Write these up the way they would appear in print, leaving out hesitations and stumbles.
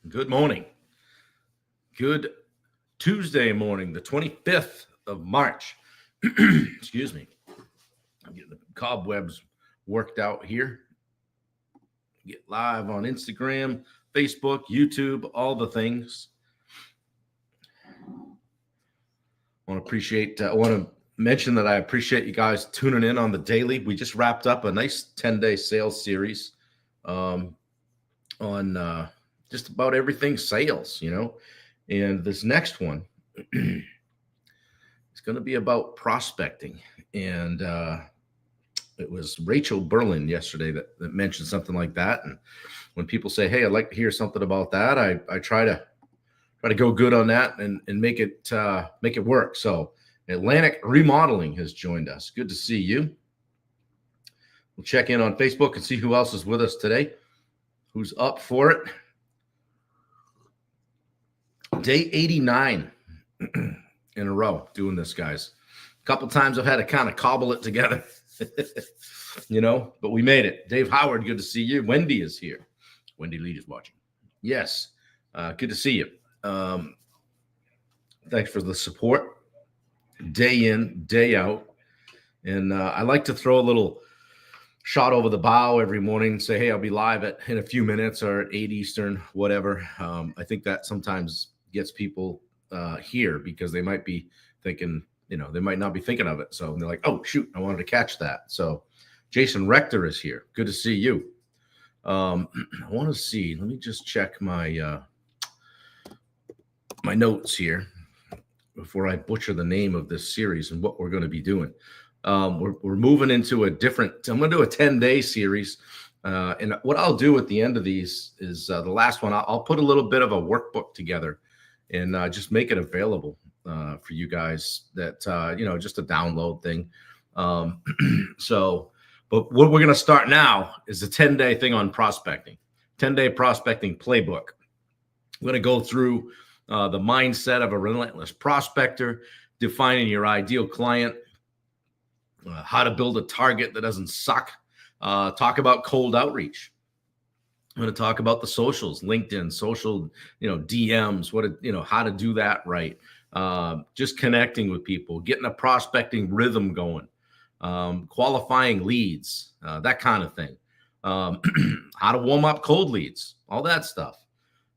Good morning. Good Tuesday morning, the 25th of March. Excuse me. I'm getting the cobwebs worked out here. Get live on Instagram, Facebook, YouTube, all the things. I want to mention that I appreciate you guys tuning in on the daily. We just wrapped up a nice 10-day sales series on just about everything sales. And this next one is going to be about prospecting. And it was Rachel Berlin yesterday that mentioned something like that. And when people say, "Hey, I'd like to hear something about that," I try to go good on that and make it work. So Atlantic Remodeling has joined us. Good to see you. We'll check in on Facebook and see who else is with us today. Who's up for it? Day 89 in a row doing this, guys. A couple times I've had to kind of cobble it together, but we made it. Dave Howard, good to see you. Wendy is here. Wendy Lead is watching. Yes, good to see you. Thanks for the support, day in, day out. And I like to throw a little shot over the bow every morning and say, "Hey, I'll be live in a few minutes or at 8 Eastern, whatever." I think that sometimes gets people here because they might be thinking, they might not be thinking of it. So they're like, "Oh, shoot, I wanted to catch that." So Jason Rector is here. Good to see you. I want to see. Let me just check my my notes here before I butcher the name of this series and what we're going to be doing. We're moving into I'm going to do a 10-day series. And what I'll do at the end of these is the last one, I'll put a little bit of a workbook together and just make it available for you guys that, just a download thing. But what we're going to start now is a 10-day thing on prospecting, 10-day prospecting playbook. I'm going to go through the mindset of a relentless prospector, defining your ideal client, how to build a target that doesn't suck, talk about cold outreach. I'm going to talk about the socials, LinkedIn, social, DMs, how to do that right. Just connecting with people, getting a prospecting rhythm going, qualifying leads, that kind of thing. How to warm up cold leads, all that stuff.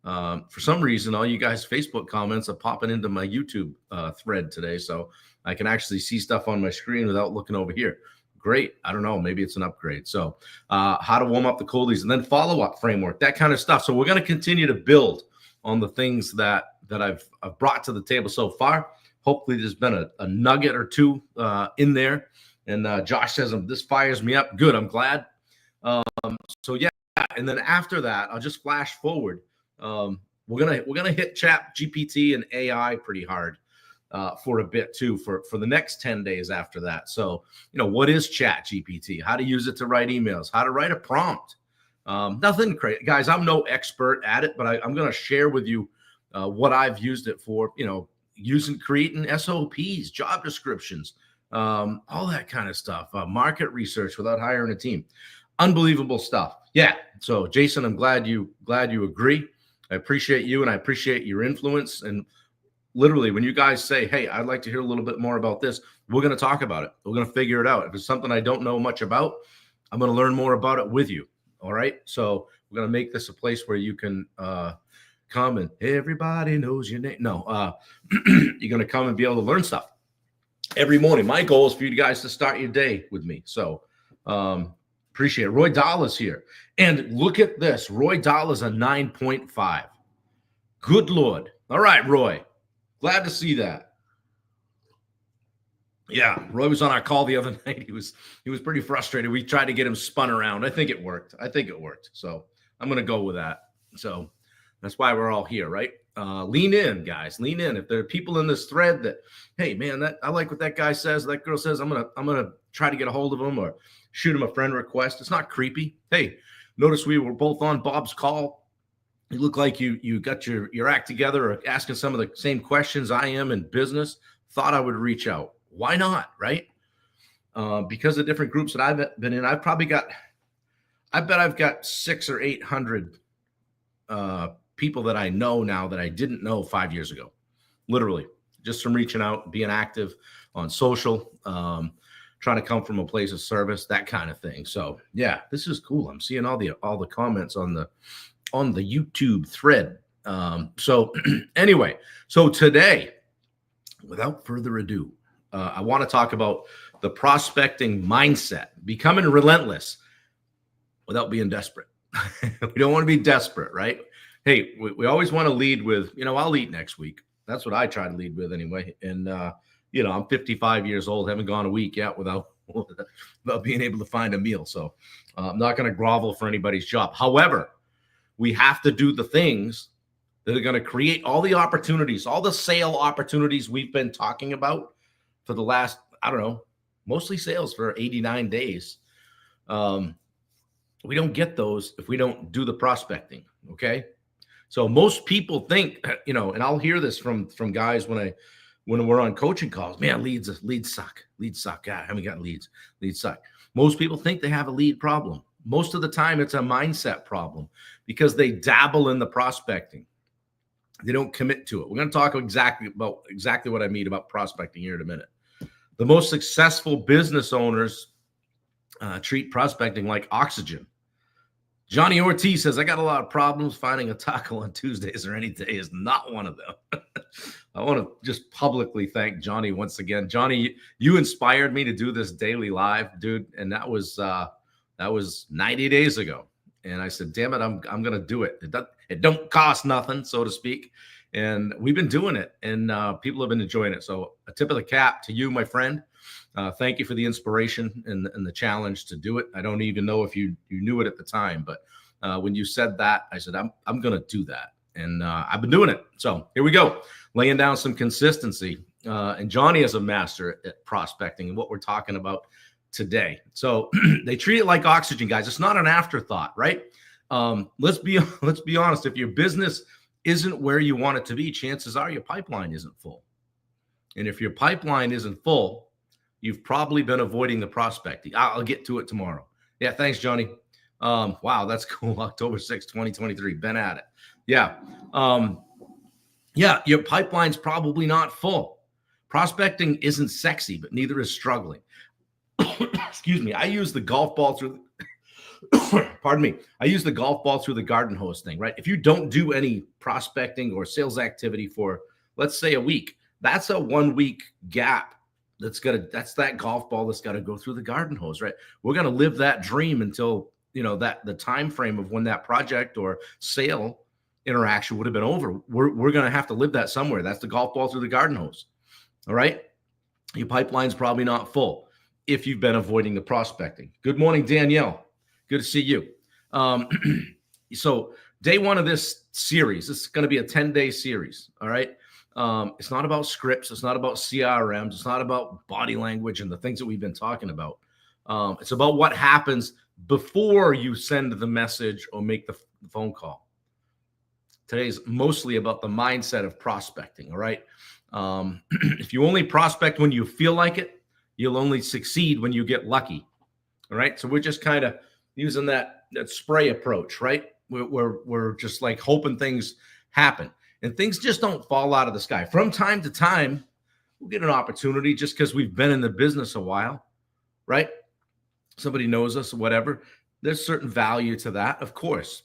For some reason, all you guys' Facebook comments are popping into my YouTube thread today, so I can actually see stuff on my screen without looking over here. Great. I don't know. Maybe it's an upgrade. So how to warm up the cold leads and then follow-up framework, that kind of stuff. So we're going to continue to build on the things that I've brought to the table so far. Hopefully there's been a nugget or two in there. And Josh says, "This fires me up." Good. I'm glad. So yeah. And then after that, I'll just flash forward. We're gonna hit Chat GPT and AI pretty hard for a bit too for the next 10 days after that. So what is Chat GPT? How to use it to write emails? How to write a prompt? Nothing crazy, guys. I'm no expert at it, but I'm gonna share with you what I've used it for. Creating SOPs, job descriptions, all that kind of stuff. Market research without hiring a team. Unbelievable stuff. Yeah. So Jason, I'm glad you agree. I appreciate you and I appreciate your influence. And literally, when you guys say, "Hey, I'd like to hear a little bit more about this," we're going to talk about it. We're going to figure it out. If it's something I don't know much about, I'm going to learn more about it with you. All right. So we're going to make this a place where you can come and everybody knows your name. No, you're going to come and be able to learn stuff every morning. My goal is for you guys to start your day with me. So appreciate it. Roy Dahl is here. And look at this. Roy Dahl is a 9.5. Good Lord. All right, Roy. Glad to see that. Yeah, Roy was on our call the other night. He was pretty frustrated. We tried to get him spun around. I think it worked. So I'm going to go with that. So that's why we're all here, right? Lean in, guys. Lean in. If there are people in this thread that, "Hey, man, I like what that guy says, that girl says," I'm gonna try to get a hold of them or shoot him a friend request. It's not creepy. Hey, notice we were both on Bob's call. You look like you got your act together or asking some of the same questions I am in business. Thought I would reach out. Why not, right? Because of different groups that I've been in, I bet I've got 600 or 800 people that I know now that I didn't know 5 years ago, literally, just from reaching out, being active on social, trying to come from a place of service, that kind of thing. So yeah, this is cool. I'm seeing all the comments on the YouTube thread. So anyway, so today, without further ado, I want to talk about the prospecting mindset, becoming relentless without being desperate. We don't want to be desperate, right? Hey, we always want to lead with, I'll eat next week. That's what I try to lead with anyway. And, I'm 55 years old, haven't gone a week yet without being able to find a meal. So I'm not going to grovel for anybody's job. However, we have to do the things that are going to create all the opportunities, all the sale opportunities we've been talking about for the last, mostly sales for 89 days. We don't get those if we don't do the prospecting. Okay. So most people think, and I'll hear this from guys when we're on coaching calls, man, leads suck. God, I haven't gotten leads. Leads suck. Most people think they have a lead problem. Most of the time it's a mindset problem because they dabble in the prospecting. They don't commit to it. We're going to talk exactly what I mean about prospecting here in a minute. The most successful business owners treat prospecting like oxygen. Johnny Ortiz says, I got a lot of problems finding a taco on Tuesdays or any day is not one of them. I want to just publicly thank Johnny once again. Johnny, you inspired me to do this daily live, dude. And that was 90 days ago. And I said, damn it, I'm going to do it. It don't cost nothing, so to speak. And we've been doing it and people have been enjoying it. So a tip of the cap to you, my friend. Thank you for the inspiration and the challenge to do it. I don't even know if you knew it at the time, but when you said that, I said, I'm going to do that. And I've been doing it. So here we go, laying down some consistency. And Johnny is a master at prospecting and what we're talking about today. So they treat it like oxygen, guys. It's not an afterthought, right? Let's be honest. If your business isn't where you want it to be, chances are your pipeline isn't full. And if your pipeline isn't full, you've probably been avoiding the prospecting. I'll get to it tomorrow. Yeah, thanks, Johnny. Wow, that's cool. October 6th, 2023. Been at it. Yeah. Your pipeline's probably not full. Prospecting isn't sexy, but neither is struggling. Excuse me. I use the golf ball through pardon me. I use the golf ball through the garden hose thing, right? If you don't do any prospecting or sales activity for, let's say, a week, that's a 1 week gap. That's that golf ball that's got to go through the garden hose, right? We're going to live that dream until, that the time frame of when that project or sale interaction would have been over. We're going to have to live that somewhere. That's the golf ball through the garden hose. All right. Your pipeline's probably not full if you've been avoiding the prospecting. Good morning, Danielle. Good to see you. So day one of this series, this is going to be a 10-day series. All right. It's not about scripts. It's not about CRMs. It's not about body language and the things that we've been talking about. It's about what happens before you send the message or make the phone call. Today's mostly about the mindset of prospecting. All right. If you only prospect when you feel like it, you'll only succeed when you get lucky. All right. So we're just kind of using that spray approach, right? We're just like hoping things happen. And things just don't fall out of the sky. From time to time, we'll get an opportunity just because we've been in the business a while, right? Somebody knows us or whatever. There's certain value to that, of course.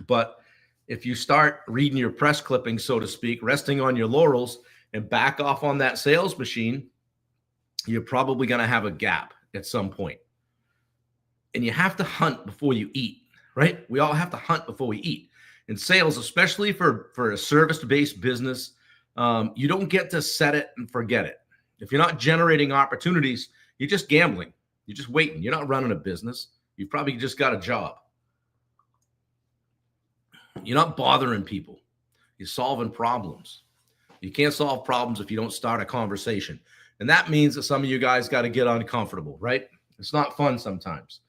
But if you start reading your press clippings, so to speak, resting on your laurels and back off on that sales machine, you're probably going to have a gap at some point. And you have to hunt before you eat, right? We all have to hunt before we eat. In sales, especially for a service-based business, you don't get to set it and forget it. If you're not generating opportunities, you're just gambling. You're just waiting. You're not running a business. You've probably just got a job. You're not bothering people. You're solving problems. You can't solve problems if you don't start a conversation. And that means that some of you guys got to get uncomfortable, right? It's not fun sometimes.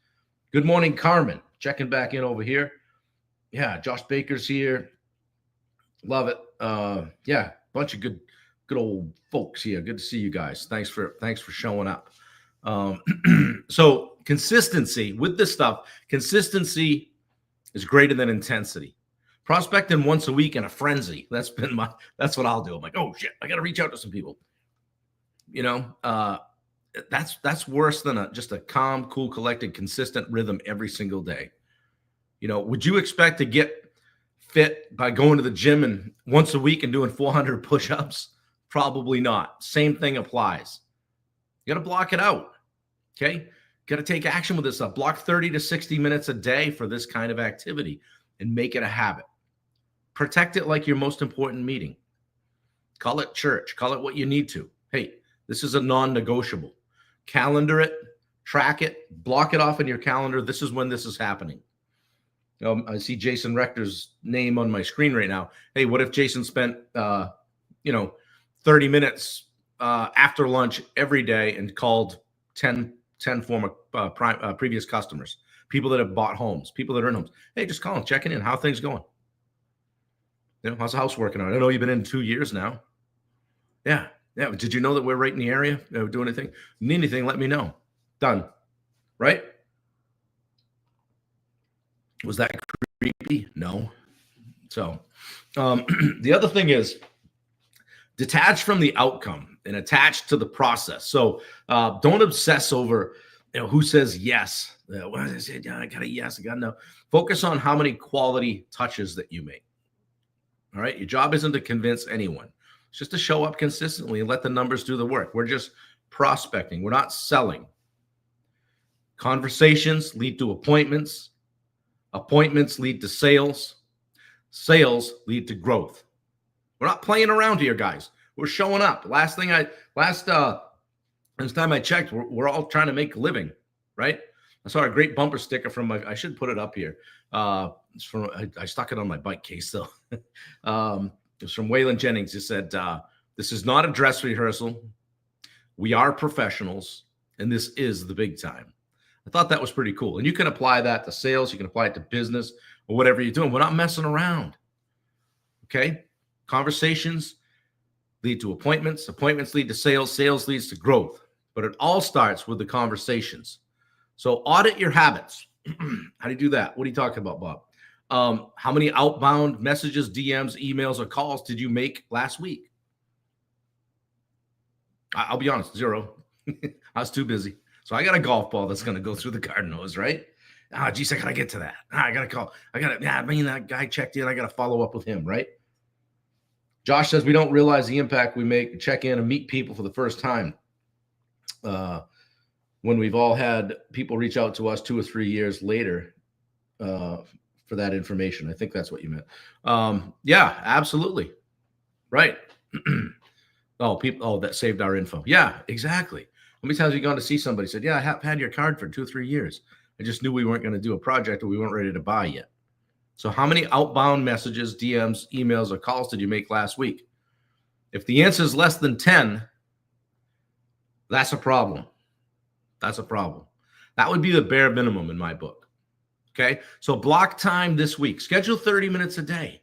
Good morning, Carmen. Checking back in over here. Yeah, Josh Baker's here. Love it. Yeah, bunch of good old folks here. Good to see you guys. Thanks for showing up. So consistency with this stuff, consistency is greater than intensity. Prospecting once a week in a frenzy. That's what I'll do. I'm like, oh shit, I got to reach out to some people. That's worse than just a calm, cool, collected, consistent rhythm every single day. Would you expect to get fit by going to the gym and once a week and doing 400 push-ups? Probably not. Same thing applies. You got to block it out. Okay. Got to take action with this stuff. Block 30 to 60 minutes a day for this kind of activity and make it a habit. Protect it like your most important meeting. Call it church. Call it what you need to. Hey, this is a non-negotiable. Calendar it, track it, block it off in your calendar. This is when this is happening. I see Jason Rector's name on my screen right now. Hey, what if Jason spent, 30 minutes after lunch every day and called 10 former previous customers, people that have bought homes, people that are in homes. Hey, just call them, checking in. How things going? How's the house working out? I know you've been in 2 years now. Yeah. Did you know that we're right in the area? Do anything? Need anything, let me know. Done. Right? Was that creepy? No. So the other thing is detach from the outcome and attach to the process. So don't obsess over who says yes. What did I say? I got a yes. I got a no. Focus on how many quality touches that you make. All right. Your job isn't to convince anyone. It's just to show up consistently and let the numbers do the work. We're just prospecting. We're not selling. Conversations lead to appointments. Appointments lead to sales. Sales lead to growth. We're not playing around here, guys. We're showing up. Last time I checked, we're all trying to make a living, right? I saw a great bumper sticker from I should put it up here. It's from I stuck it on my bike case though. It's from Waylon Jennings. It said, "This is not a dress rehearsal. We are professionals, and this is the big time." I thought that was pretty cool. And you can apply that to sales. You can apply it to business or whatever you're doing. We're not messing around. Okay? Conversations lead to appointments. Appointments lead to sales. Sales leads to growth. But it all starts with the conversations. So audit your habits. How do you do that? What are you talking about, Bob? How many outbound messages, DMs, emails, or calls did you make last week? I'll be honest, 0. I was too busy. So I got a golf ball that's going to go through the garden hose, right? Geez, I got to get to that. I got to call. That guy checked in. I got to follow up with him, right? Josh says we don't realize the impact we make, check in and meet people for the first time. When we've all had people reach out to us 2 or 3 years later for that information. I think that's what you meant. Yeah, absolutely. Right. That saved our info. Yeah, exactly. How many times have you gone to see somebody said, yeah, I have had your card for 2 or 3 years. I just knew we weren't going to do a project or we weren't ready to buy yet. So how many outbound messages, DMs, emails, or calls did you make last week? If the answer is less than 10, that's a problem. That's a problem. That would be the bare minimum in my book. Okay. So block time this week. Schedule 30 minutes a day.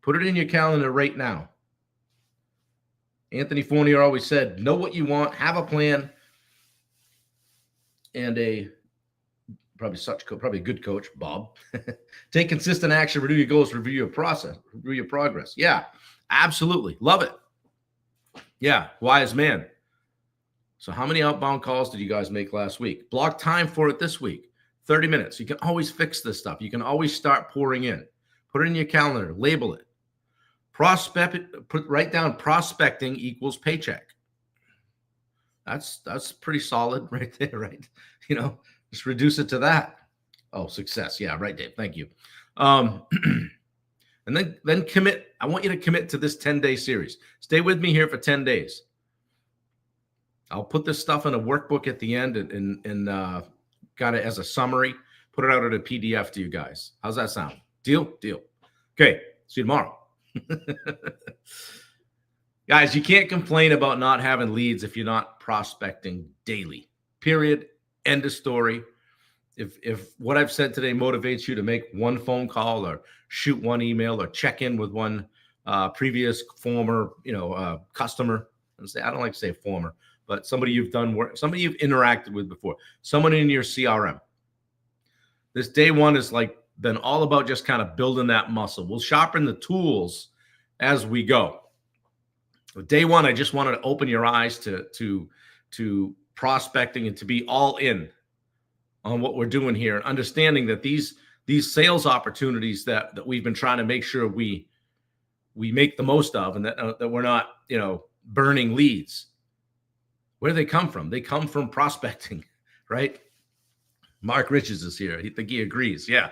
Put it in your calendar right now. Anthony Fournier always said, know what you want, have a plan, and probably a good coach, Bob. Take consistent action, review your goals, review your process, review your progress. Yeah, absolutely. Love it. Yeah, wise man. So how many outbound calls did you guys make last week? Block time for it this week. 30 minutes. You can always fix this stuff. You can always start pouring in. Put it in your calendar. Label it. Write down prospecting equals paycheck. That's pretty solid right there, right? Just reduce it to that. Oh, success. Yeah, right, Dave. Thank you. And then commit. I want you to commit to this 10-day series. Stay with me here for 10 days. I'll put this stuff in a workbook at the end and got it as a summary. Put it out as a PDF to you guys. How's that sound? Deal? Deal. Okay. See you tomorrow. Guys, you can't complain about not having leads if you're not prospecting daily. Period. End of story. If what I've said today motivates you to make one phone call or shoot one email or check in with one previous former customer, I don't like to say former, but somebody you've done work, somebody you've interacted with before, someone in your CRM. This day one is like been all about just kind of building that muscle. We'll sharpen the tools as we go. Day one, I just wanted to open your eyes to prospecting and to be all in on what we're doing here, and understanding that these sales opportunities that we've been trying to make sure we make the most of, and that we're not, burning leads. Where do they come from? They come from prospecting, right? Mark Riches is here. I think he agrees. Yeah.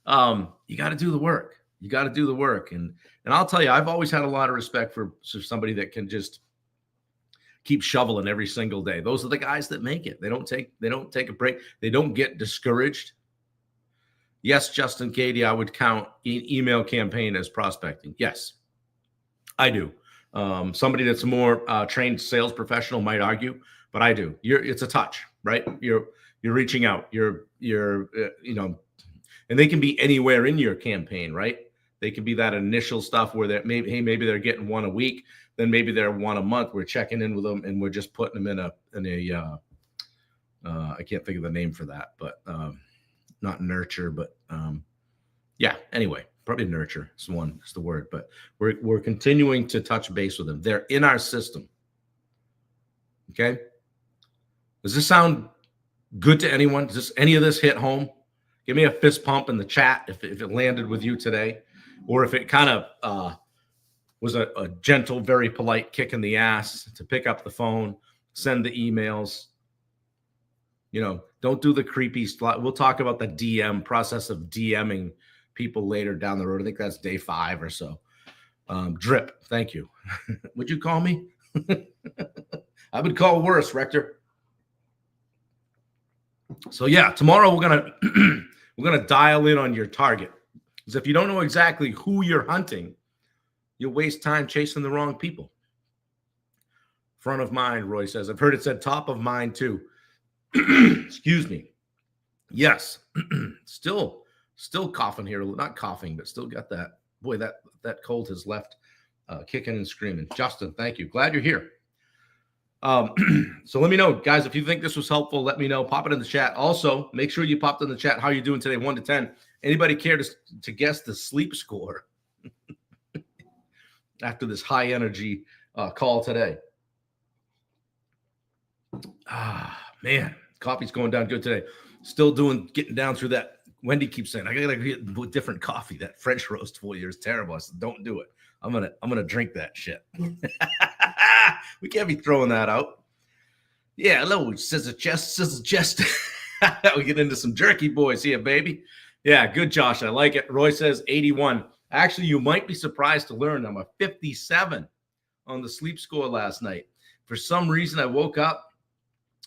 You got to do the work. You got to do the work. And I'll tell you, I've always had a lot of respect for somebody that can just keep shoveling every single day. Those are the guys that make it. They don't take a break. They don't get discouraged. Yes, Justin, Katie, I would count email campaign as prospecting. Yes, I do. Somebody that's a more trained sales professional might argue, but I do. It's a touch, right? You're reaching out. You're and they can be anywhere in your campaign, right? They can be that initial stuff where maybe they're getting one a week, then maybe they're one a month. We're checking in with them and we're just putting them in a I can't think of the name for that, but not nurture, but yeah. Anyway, probably nurture is the word, but we're continuing to touch base with them. They're in our system. Okay. Does this sound good to anyone? Does any of this hit home? Give me a fist pump in the chat if it landed with you today, or if it kind of was a gentle, very polite kick in the ass to pick up the phone, send the emails. Don't do the creepy stuff. We'll talk about the DM process of DMing people later down the road. I think that's day 5 or so. Drip, thank you. Would you call me? I would call worse, Rector. So yeah, tomorrow we're gonna dial in on your target. Because if you don't know exactly who you're hunting, you'll waste time chasing the wrong people. Front of mind, Roy says. I've heard it said top of mind too. Excuse me. Yes. Still coughing here. Not coughing, but still got that. Boy, that cold has left kicking and screaming. Justin, thank you. Glad you're here. So let me know, guys, if you think this was helpful, let me know. Pop it in the chat. Also, make sure you popped in the chat how you're doing today, 1 to 10. Anybody care to guess the sleep score after this high energy call today? Man, coffee's going down good today. Still getting down through that. Wendy keeps saying, I gotta get different coffee. That French roast for you is terrible. I said, don't do it. I'm gonna drink that shit. We can't be throwing that out. Yeah, hello, sizzle chest. We get into some jerky boys here, baby. Yeah, good, Josh. I like it. Roy says 81. Actually, you might be surprised to learn I'm a 57 on the sleep score last night. For some reason, I woke up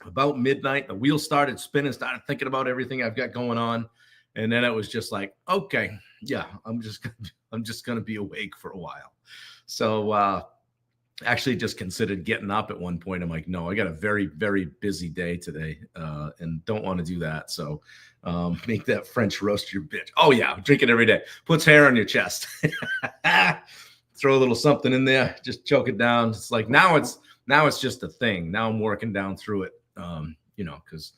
about midnight. The wheel started spinning, started thinking about everything I've got going on. And then it was just like, okay, yeah, I'm just going to be awake for a while. So actually just considered getting up at one point. I'm like, no, I got a very, very busy day today and don't want to do that. So make that French roast your bitch. Oh, yeah, drink it every day. Puts hair on your chest. Throw a little something in there. Just choke it down. It's like now it's just a thing. Now I'm working down through it, because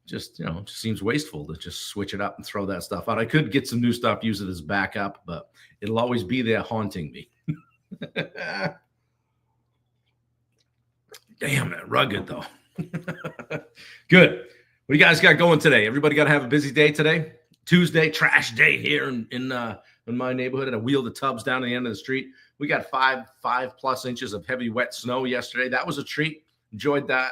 just seems wasteful to just switch it up and throw that stuff out. I could get some new stuff, use it as backup, but it'll always be there haunting me. Damn, that rugged though. Good. What do you guys got going today? Everybody got to have a busy day today. Tuesday, trash day here in my neighborhood. And I wheeled the tubs down to the end of the street. We got 5+ inches of heavy wet snow yesterday. That was a treat. Enjoyed that.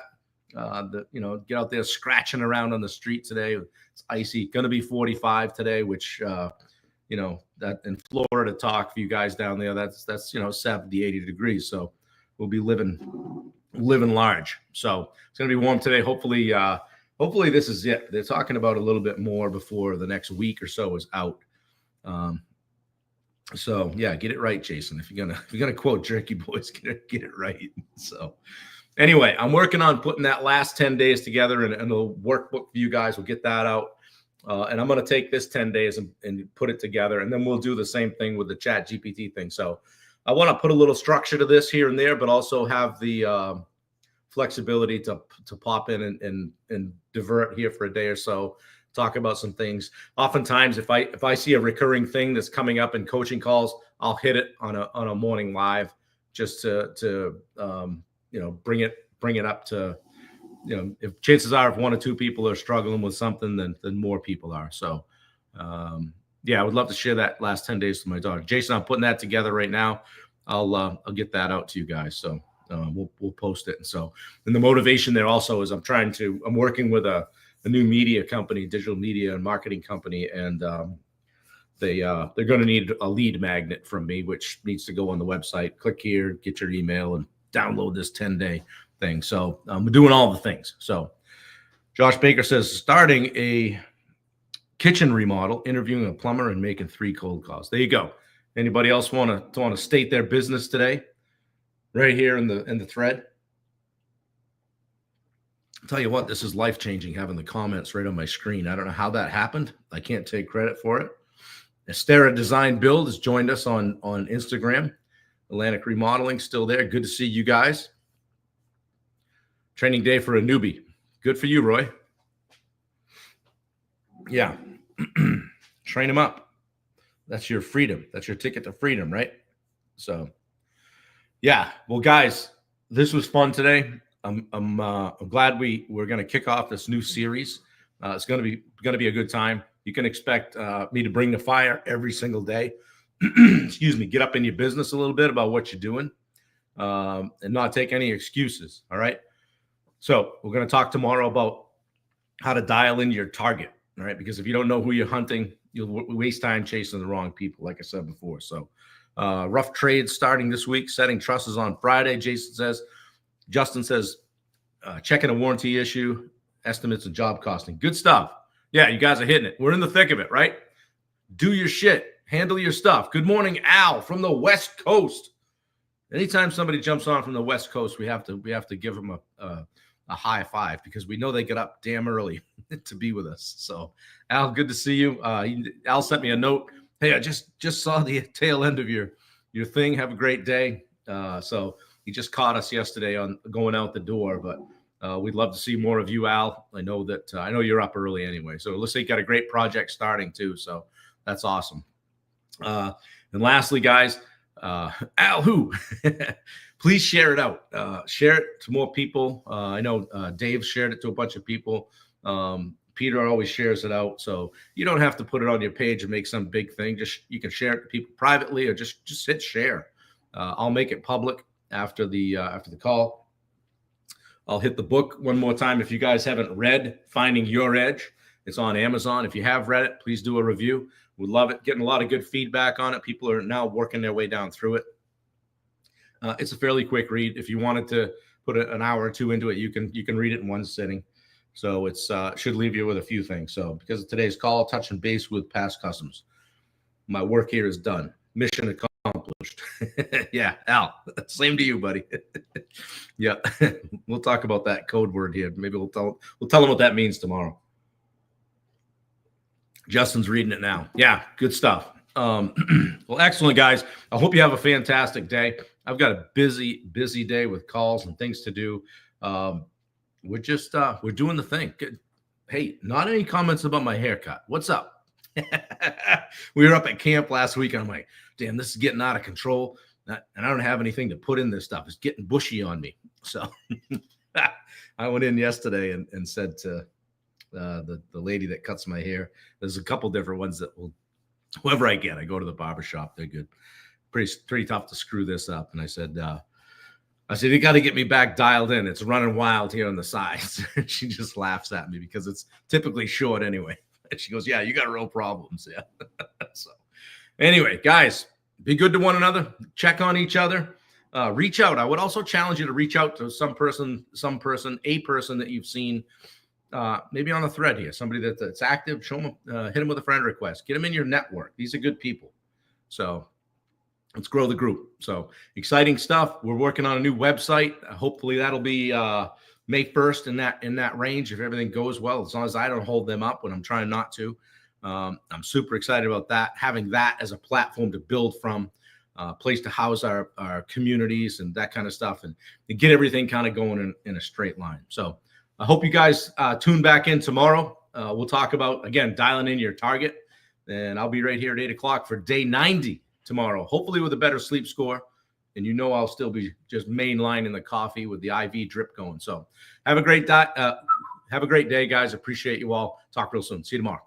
Get out there scratching around on the street today. It's icy. Going to be 45 today, which that in Florida talk for you guys down there, that's 70, 80 degrees. So we'll be living large. So it's going to be warm today. Hopefully this is it. They're talking about a little bit more before the next week or so is out. So yeah, get it right, Jason. If you're gonna quote Jerky Boys, get it right. So anyway, I'm working on putting that last 10 days together and a workbook for you guys. We'll get that out. And I'm going to take this 10 days and put it together. And then we'll do the same thing with the Chat GPT thing. So I want to put a little structure to this here and there, but also have the flexibility to pop in and divert here for a day or so talk about some things. Oftentimes, if I see a recurring thing that's coming up in coaching calls, I'll hit it on a morning live just to bring it up to, if chances are if one or two people are struggling with something, then more people are. So yeah, I would love to share that last 10 days with my daughter. Jason, I'm putting that together right now. I'll get that out to you guys. So we'll post it. And so, and the motivation there also is I'm working with a new media company, digital media and marketing company. And they're going to need a lead magnet from me, which needs to go on the website. Click here, get your email, and download this 10-day thing. So we're doing all the things. So Josh Baker says, starting a kitchen remodel, interviewing a plumber, and making 3 cold calls. There you go. Anybody else want to state their business today? Right here in the thread. I'll tell you what, this is life-changing, having the comments right on my screen. I don't know how that happened. I can't take credit for it. Estera Design Build has joined us on Instagram. Atlantic Remodeling still there. Good to see you guys. Training day for a newbie. Good for you, Roy. Yeah. Train them up. That's your freedom. That's your ticket to freedom, right? So, yeah. Well, guys, this was fun today. I'm glad we're going to kick off this new series. It's going to be a good time. You can expect me to bring the fire every single day. Excuse me. Get up in your business a little bit about what you're doing, and not take any excuses. All right. So we're going to talk tomorrow about how to dial in your target. All right. Because if you don't know who you're hunting, you'll waste time chasing the wrong people, like I said before. So rough trades starting this week, setting trusses on Friday. Justin says, checking a warranty issue, estimates of job costing. Good stuff. Yeah, you guys are hitting it. We're in the thick of it, right? Do your shit. Handle your stuff. Good morning, Al from the West Coast. Anytime somebody jumps on from the West Coast, we have to give them a high five, because we know they get up damn early to be with us. So, Al, good to see you. Al sent me a note. Hey, I just saw the tail end of your thing. Have a great day. So he just caught us yesterday on going out the door, but we'd love to see more of you, Al. I know you're up early anyway. So it looks like you got a great project starting too. So that's awesome. And lastly, guys, Al, who? Please share it out. Share it to more people. I know Dave shared it to a bunch of people. Peter always shares it out. So you don't have to put it on your page and make some big thing. You can share it to people privately, or just hit share. I'll make it public after the call. I'll hit the book one more time. If you guys haven't read Finding Your Edge, it's on Amazon. If you have read it, please do a review. We'd love it. Getting a lot of good feedback on it. People are now working their way down through it. It's a fairly quick read. If you wanted to put an hour or two into it, you can read it in one sitting. So it's should leave you with a few things. So because of today's call, touching base with past customers, my work here is done. Mission accomplished. Yeah, Al, same to you, buddy. Yeah, we'll talk about that code word here. Maybe we'll tell them what that means tomorrow. Justin's reading it now. Yeah, good stuff. Well, excellent, guys. I hope you have a fantastic day. I've got a busy day with calls and things to do. We're doing the thing. Good. Hey, not any comments about my haircut. What's up? We were up at camp last week, and I'm like, damn, this is getting out of control. And I don't have anything to put in this stuff. It's getting bushy on me. So I went in yesterday and said to the lady that cuts my hair, there's a couple different ones that whoever I get, I go to the barber shop. They're good. Pretty tough to screw this up. And I said, you got to get me back dialed in. It's running wild here on the sides. She just laughs at me because it's typically short anyway. And she goes, yeah, you got real problems. Yeah. So anyway, guys, be good to one another. Check on each other. Reach out. I would also challenge you to reach out to a person that you've seen maybe on a thread here, somebody that's active. Show them, hit them with a friend request. Get them in your network. These are good people. So let's grow the group. So exciting stuff. We're working on a new website. Hopefully that'll be May 1st in that range if everything goes well, as long as I don't hold them up when I'm trying not to. I'm super excited about that, having that as a platform to build from, place to house our communities and that kind of stuff, and get everything kind of going in a straight line. So I hope you guys tune back in tomorrow. we'll talk about, again, dialing in your target. And I'll be right here at 8 o'clock for day 90 tomorrow, hopefully with a better sleep score. And I'll still be just mainlining the coffee with the IV drip going. So have a great day, guys. Appreciate you all. Talk real soon. See you tomorrow.